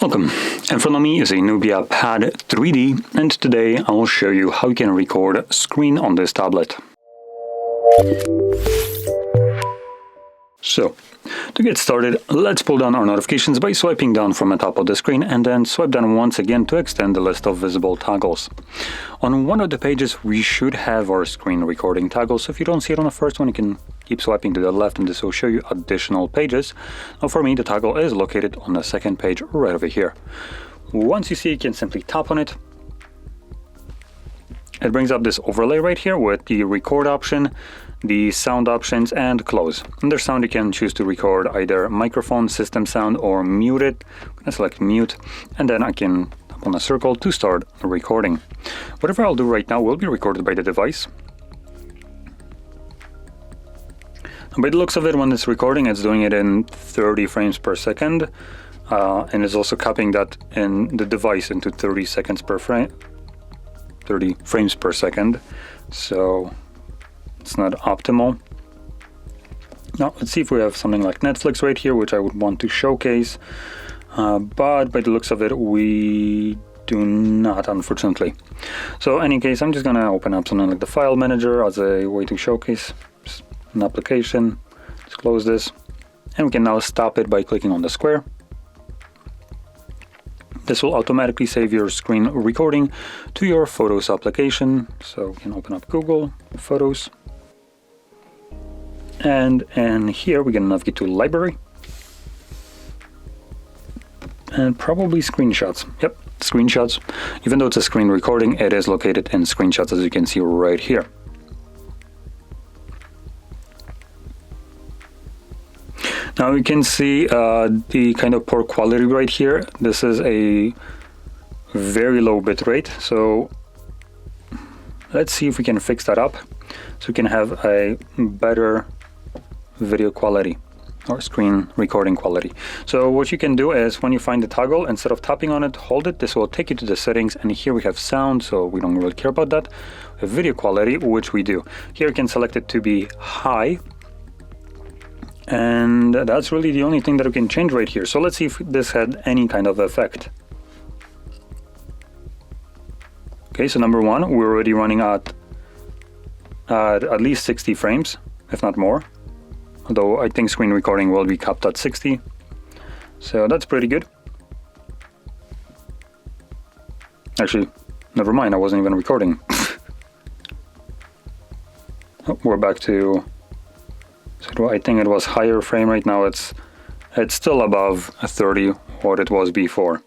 Welcome. In front of me is a NUBIA Pad 3D, and today I will show you how you can record a screen on this tablet. So, to get started, let's pull down our notifications by swiping down from the top of the screen and then swipe down once again to extend the list of visible toggles. On one of the pages, we should have our screen recording toggle, so if you don't see it on the first one, you can keep swiping to the left and this will show you additional pages. Now for me, the toggle is located on the second page right over here. Once you see it, you can simply tap on it. It brings up this overlay right here with the record option, the sound options, and close. Under sound, you can choose to record either microphone, system sound, or mute it. I'm going to select mute, and then I can tap on a circle to start recording. Whatever I'll do right now will be recorded by the device. And by the looks of it, when it's recording, it's doing it in 30 frames per second, and it's also copying that in the device into 30 seconds per frame. 30 frames per second, so it's not optimal. Now let's see if we have something like Netflix right here, which I would want to showcase, but by the looks of it, we do not, unfortunately. So in any case, I'm just gonna open up something like the file manager as a way to showcase an application. Let's close this, and we can now stop it by clicking on the square. This will automatically save your screen recording to your Photos application. So you can open up Google Photos. And here we can navigate to Library. And probably Screenshots. Yep, Screenshots. Even though it's a screen recording, it is located in Screenshots, as you can see right here. Now you can see the kind of poor quality right here. This is a very low bit rate, so let's see if we can fix that up so we can have a better video quality or screen recording quality. So what you can do is, when you find the toggle, instead of tapping on it, hold it. This will take you to the settings, and here we have sound, so we don't really care about that. We have video quality, which we do. Here you can select it to be high, and that's really the only thing that we can change right here. So let's see if this had any kind of effect. Okay, so number one, we're already running at least 60 frames, if not more. Although I think screen recording will be capped at 60. So that's pretty good. Actually, never mind, I wasn't even recording. Oh, we're back to... So I think it was higher frame rate. Now it's still above 30, what it was before.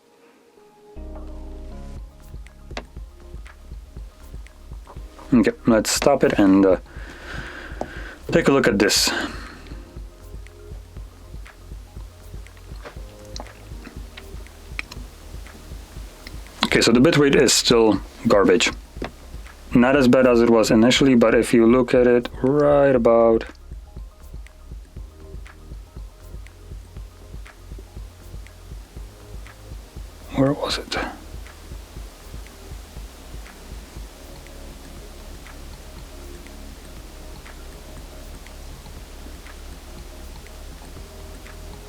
Okay, let's stop it and take a look at this. Okay, so the bitrate is still garbage. Not as bad as it was initially, but if you look at it right about... Where was it?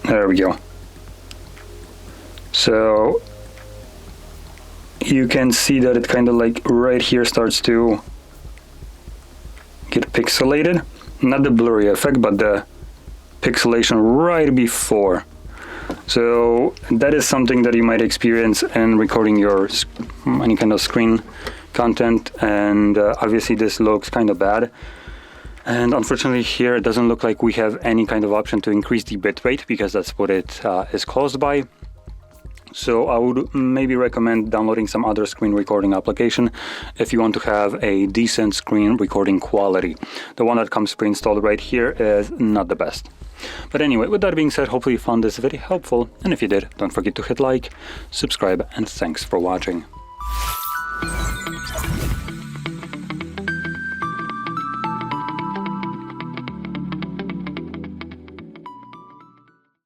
There we go. So you can see that it kind of like right here starts to get pixelated. Not the blurry effect, but the pixelation right before. So that is something that you might experience in recording your any kind of screen content, and obviously this looks kind of bad. And unfortunately here it doesn't look like we have any kind of option to increase the bitrate, because that's what it is caused by. So I would maybe recommend downloading some other screen recording application if you want to have a decent screen recording quality. The one that comes pre-installed right here is not the best. But anyway, with that being said, hopefully you found this video helpful, and if you did, don't forget to hit like, subscribe, and thanks for watching.